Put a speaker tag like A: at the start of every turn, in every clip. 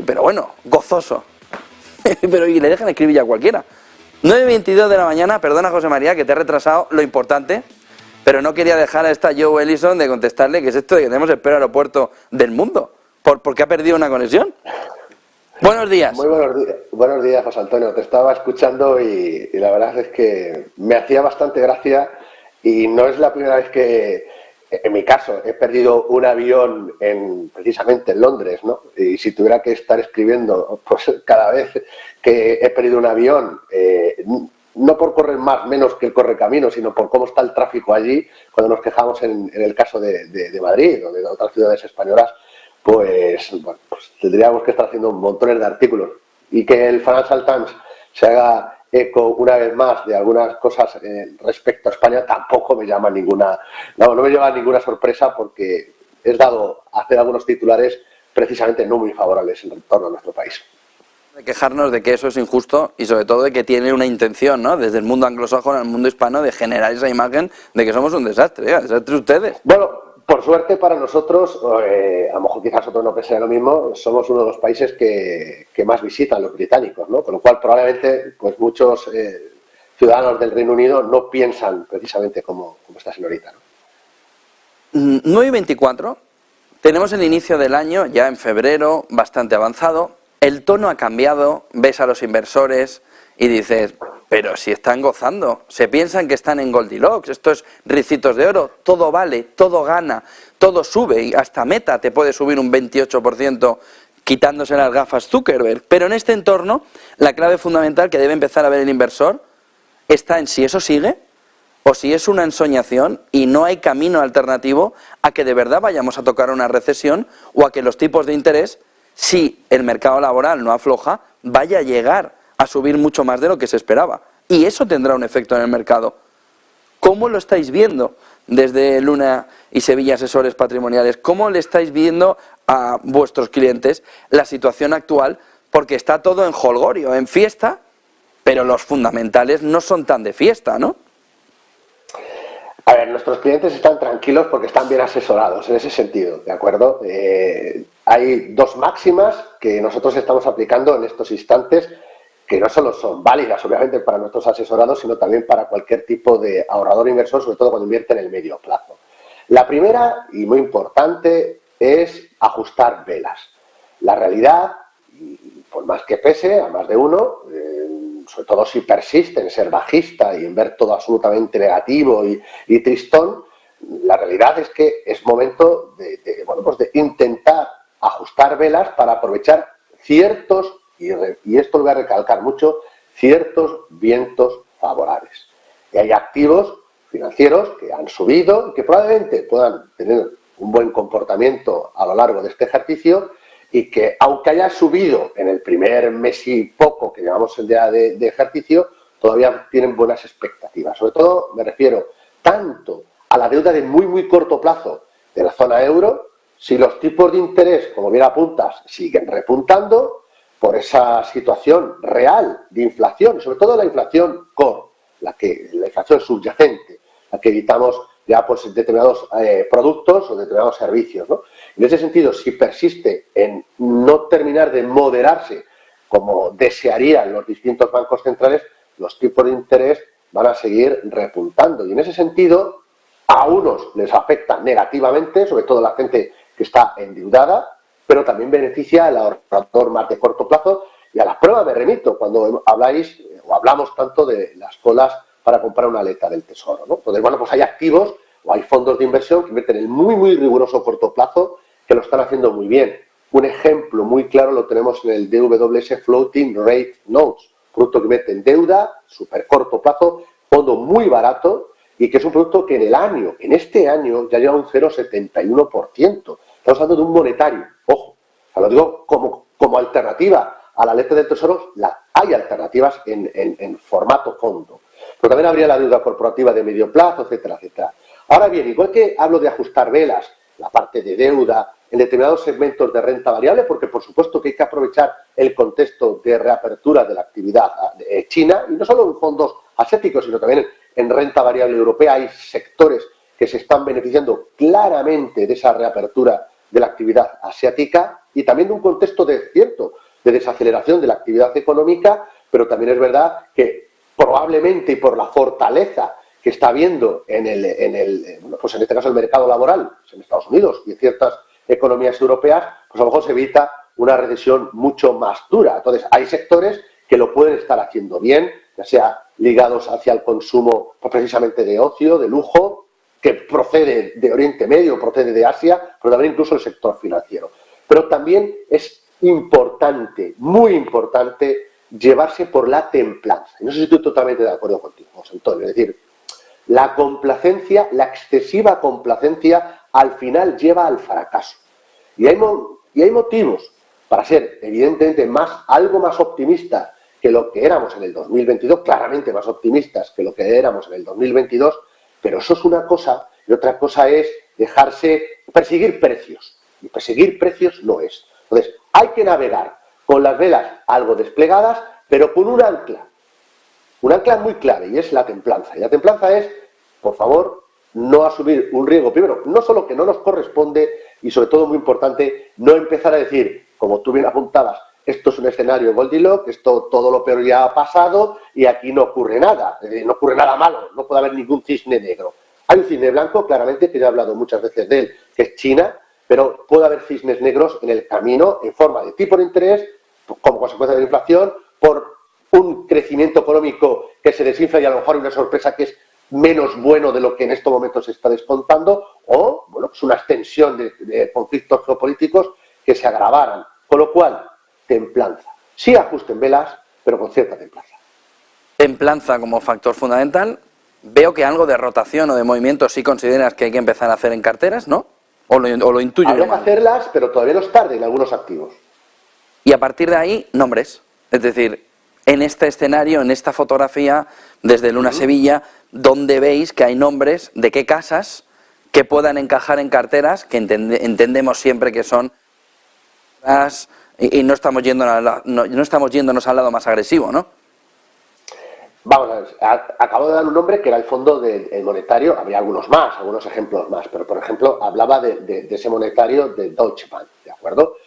A: pero bueno, gozoso. Pero y le dejan escribir ya a cualquiera. 9:22 de la mañana, perdona José María que te he retrasado lo importante, pero no quería dejar a esta Joe Ellison de contestarle que es esto de que tenemos el peor aeropuerto del mundo, porque ha perdido una conexión. Buenos días.
B: Muy buenos días, José Antonio. Te estaba escuchando y la verdad es que me hacía bastante gracia y no es la primera vez que, en mi caso, he perdido un avión precisamente en Londres, ¿no? Y si tuviera que estar escribiendo, pues cada vez que he perdido un avión, no por correr menos que el correcaminos, sino por cómo está el tráfico allí, cuando nos quejamos en el caso de Madrid o de otras ciudades españolas, pues tendríamos que estar haciendo montones de artículos. Y que el Financial Times se haga eco una vez más de algunas cosas respecto a España tampoco me llama no me lleva ninguna sorpresa, porque es dado hacer algunos titulares precisamente no muy favorables en torno a nuestro país.
A: De quejarnos de que eso es injusto y sobre todo de que tiene una intención, ¿no?, desde el mundo anglosajón al mundo hispano, de generar esa imagen de que somos un desastre. Desastre ustedes.
B: Bueno, por suerte para nosotros, a lo mejor quizás otros no piensen lo mismo, somos uno de los países que más visitan los británicos, ¿no? Con lo cual probablemente pues muchos ciudadanos del Reino Unido no piensan precisamente como esta señorita, ¿no?
A: 9:24, tenemos el inicio del año, ya en febrero, bastante avanzado. El tono ha cambiado, ves a los inversores y dices, pero si están gozando, se piensan que están en Goldilocks, esto es ricitos de oro, todo vale, todo gana, todo sube, y hasta Meta te puede subir un 28% quitándose las gafas Zuckerberg. Pero en este entorno, la clave fundamental que debe empezar a ver el inversor está en si eso sigue o si es una ensoñación y no hay camino alternativo a que de verdad vayamos a tocar una recesión o a que los tipos de interés, si el mercado laboral no afloja, vaya a llegar a subir mucho más de lo que se esperaba. Y eso tendrá un efecto en el mercado. ¿Cómo lo estáis viendo desde Luna y Sevilla Asesores Patrimoniales? ¿Cómo le estáis viendo a vuestros clientes la situación actual? Porque está todo en jolgorio, en fiesta, pero los fundamentales no son tan de fiesta, ¿no?
B: A ver, nuestros clientes están tranquilos porque están bien asesorados en ese sentido, ¿de acuerdo? Hay dos máximas que nosotros estamos aplicando en estos instantes, que no solo son válidas, obviamente, para nuestros asesorados, sino también para cualquier tipo de ahorrador inversor, sobre todo cuando invierte en el medio plazo. La primera, y muy importante, es ajustar velas. La realidad, por más que pese a más de uno, sobre todo si persiste en ser bajista y en ver todo absolutamente negativo y tristón, la realidad es que es momento de intentar ajustar velas para aprovechar ciertos, y esto lo voy a recalcar mucho, ciertos vientos favorables. Y hay activos financieros que han subido y que probablemente puedan tener un buen comportamiento a lo largo de este ejercicio y que, aunque haya subido en el primer mes y poco que llevamos el día de ejercicio, todavía tienen buenas expectativas. Sobre todo me refiero tanto a la deuda de muy, muy corto plazo de la zona euro. Si los tipos de interés, como bien apuntas, siguen repuntando por esa situación real de inflación, sobre todo la inflación core, la inflación subyacente, la que evitamos ya pues determinados productos o determinados servicios, ¿no? En ese sentido, si persiste en no terminar de moderarse como desearían los distintos bancos centrales, los tipos de interés van a seguir repuntando. Y en ese sentido, a unos les afecta negativamente, sobre todo la gente que está endeudada, pero también beneficia al ahorrador más de corto plazo. Y a la prueba me remito cuando hablamos tanto de las colas para comprar una aleta del tesoro, ¿no? Entonces, bueno, pues hay activos o hay fondos de inversión que invierten en muy, muy riguroso corto plazo que lo están haciendo muy bien. Un ejemplo muy claro lo tenemos en el DWS Floating Rate Notes, producto que mete en deuda, súper corto plazo, fondo muy barato y que es un producto que en este año ya lleva un 0,71%. Estamos hablando de un monetario, ojo, lo digo como alternativa a la aleta del tesoro, hay alternativas en formato fondo. Pero también habría la deuda corporativa de medio plazo, etcétera, etcétera. Ahora bien, igual que hablo de ajustar velas, la parte de deuda en determinados segmentos de renta variable, porque por supuesto que hay que aprovechar el contexto de reapertura de la actividad china, y no solo en fondos asiáticos, sino también en renta variable europea. Hay sectores que se están beneficiando claramente de esa reapertura de la actividad asiática. y también de un contexto de desaceleración de la actividad económica, pero también es verdad que probablemente y por la fortaleza que está habiendo pues en este caso el mercado laboral en Estados Unidos y en ciertas economías europeas, pues a lo mejor se evita una recesión mucho más dura. Entonces, hay sectores que lo pueden estar haciendo bien, ya sea ligados hacia el consumo pues precisamente de ocio, de lujo, que procede de Oriente Medio, procede de Asia, pero también incluso el sector financiero. Pero también es importante, muy importante, llevarse por la templanza. Y no sé si estoy totalmente de acuerdo contigo, José Antonio. Es decir, la complacencia, la excesiva complacencia, al final lleva al fracaso. Y hay motivos para ser, evidentemente, algo más optimistas que lo que éramos en el 2022, claramente más optimistas que lo que éramos en el 2022, pero eso es una cosa, y otra cosa es perseguir precios. Y perseguir precios no es. Entonces, hay que navegar con las velas algo desplegadas, pero con un ancla muy clave, y es la templanza. Y la templanza es, por favor, no asumir un riesgo. Primero, no solo que no nos corresponde, y sobre todo, muy importante, no empezar a decir, como tú bien apuntabas, esto es un escenario Goldilocks, esto todo lo peor ya ha pasado y aquí no ocurre nada, no ocurre nada malo, no puede haber ningún cisne negro. Hay un cisne blanco, claramente, que ya he hablado muchas veces de él, que es China, pero puede haber cisnes negros en el camino en forma de tipo de interés, como consecuencia de la inflación, por un crecimiento económico que se desinfla y a lo mejor hay una sorpresa que es menos bueno de lo que en estos momentos se está descontando, o bueno, pues una extensión de conflictos geopolíticos que se agravaran. Con lo cual, templanza. Sí ajusten velas, pero con cierta templanza.
A: Templanza como factor fundamental. Veo que algo de rotación o de movimiento sí consideras que hay que empezar a hacer en carteras, ¿no? ¿O lo intuyo?
B: Habría que hacerlas, pero todavía no es tarde en algunos activos.
A: Y a partir de ahí, nombres. Es decir, en este escenario, en esta fotografía, desde Luna Sevilla, donde veis que hay nombres de qué casas que puedan encajar en carteras, que entendemos siempre que son y no estamos yéndonos al lado más agresivo, ¿no?
B: Vamos a ver, acabo de dar un nombre que era el fondo del monetario, habría algunos ejemplos más, pero por ejemplo hablaba de ese monetario de Deutsche Bank, ¿de acuerdo?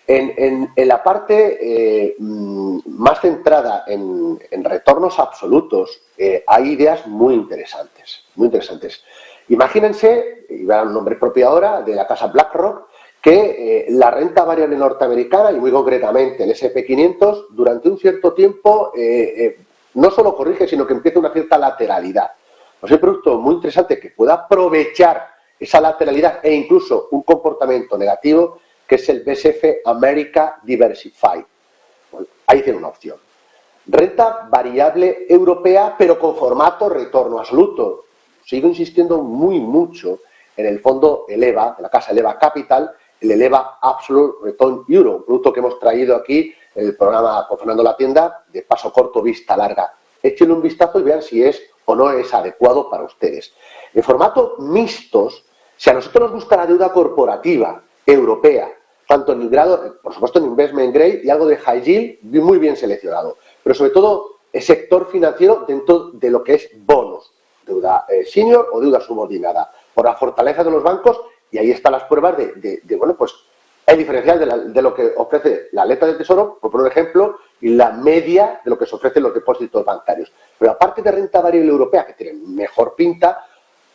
B: En la parte más centrada en retornos absolutos, hay ideas muy interesantes, muy interesantes. Imagínense, y voy a dar un nombre propio ahora, de la casa BlackRock, que la renta variable norteamericana, y muy concretamente el S&P 500, durante un cierto tiempo no solo corrige, sino que empieza una cierta lateralidad. Pues es un producto muy interesante que pueda aprovechar esa lateralidad e incluso un comportamiento negativo, que es el BSF America Diversified. Bueno, ahí tiene una opción. Renta variable europea, pero con formato retorno absoluto. Sigo insistiendo mucho en el fondo ELEVA, de la casa ELEVA Capital, el ELEVA Absolute Return Euro, un producto que hemos traído aquí en el programa con Fernando La Tienda, de paso corto, vista larga. Échenle un vistazo y vean si es o no es adecuado para ustedes. En formato mixtos, si a nosotros nos gusta la deuda corporativa europea, tanto en el grado, por supuesto en investment grade y algo de high yield, muy bien seleccionado, pero sobre todo el sector financiero dentro de lo que es bonos, deuda senior o deuda subordinada, por la fortaleza de los bancos, y ahí están las pruebas bueno, pues el diferencial de lo que ofrece la letra del Tesoro, por poner un ejemplo, y la media de lo que se ofrecen los depósitos bancarios. Pero aparte de renta variable europea, que tiene mejor pinta,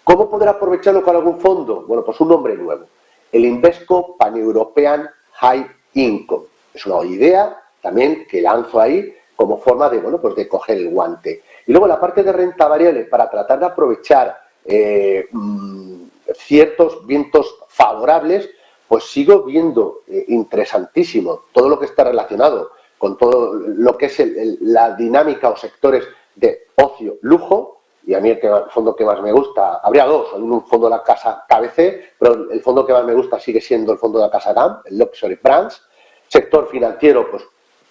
B: ¿cómo poder aprovecharlo con algún fondo? Bueno, pues un nombre nuevo. El Invesco Pan-European High Income. Es una idea también que lanzo ahí como forma de, bueno, pues de coger el guante. Y luego la parte de renta variable, para tratar de aprovechar ciertos vientos favorables, pues sigo viendo interesantísimo todo lo que está relacionado con todo lo que es la dinámica o sectores de ocio, lujo. Y a mí el fondo que más me gusta, habría dos, hay un fondo de la casa KBC, pero el fondo que más me gusta sigue siendo el fondo de la casa GAM, el Luxury Brands. Sector financiero, pues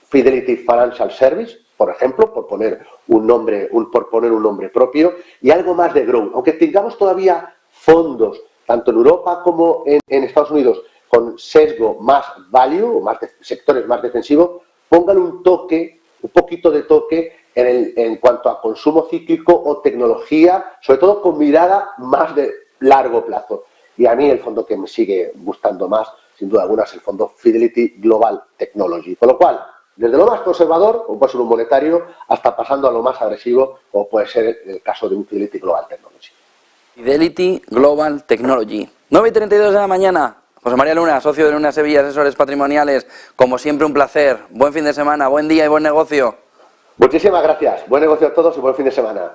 B: Fidelity Financial Service, por ejemplo, por poner un nombre propio, y algo más de growth. Aunque tengamos todavía fondos, tanto en Europa como en Estados Unidos, con sesgo más value, sectores más defensivos, pónganle un poquito de toque en cuanto a consumo cíclico o tecnología, sobre todo con mirada más de largo plazo. Y a mí el fondo que me sigue gustando más sin duda alguna, es el fondo Fidelity Global Technology. Con lo cual, desde lo más conservador, como puede ser un monetario, hasta pasando a lo más agresivo, como puede ser el caso de un Fidelity Global Technology.
A: Fidelity Global Technology. 9:32 de la mañana. José María Luna, socio de Luna Sevilla Asesores Patrimoniales. Como siempre, un placer. Buen fin de semana, buen día y buen negocio.
B: Muchísimas gracias. Buen negocio a todos y buen fin de semana.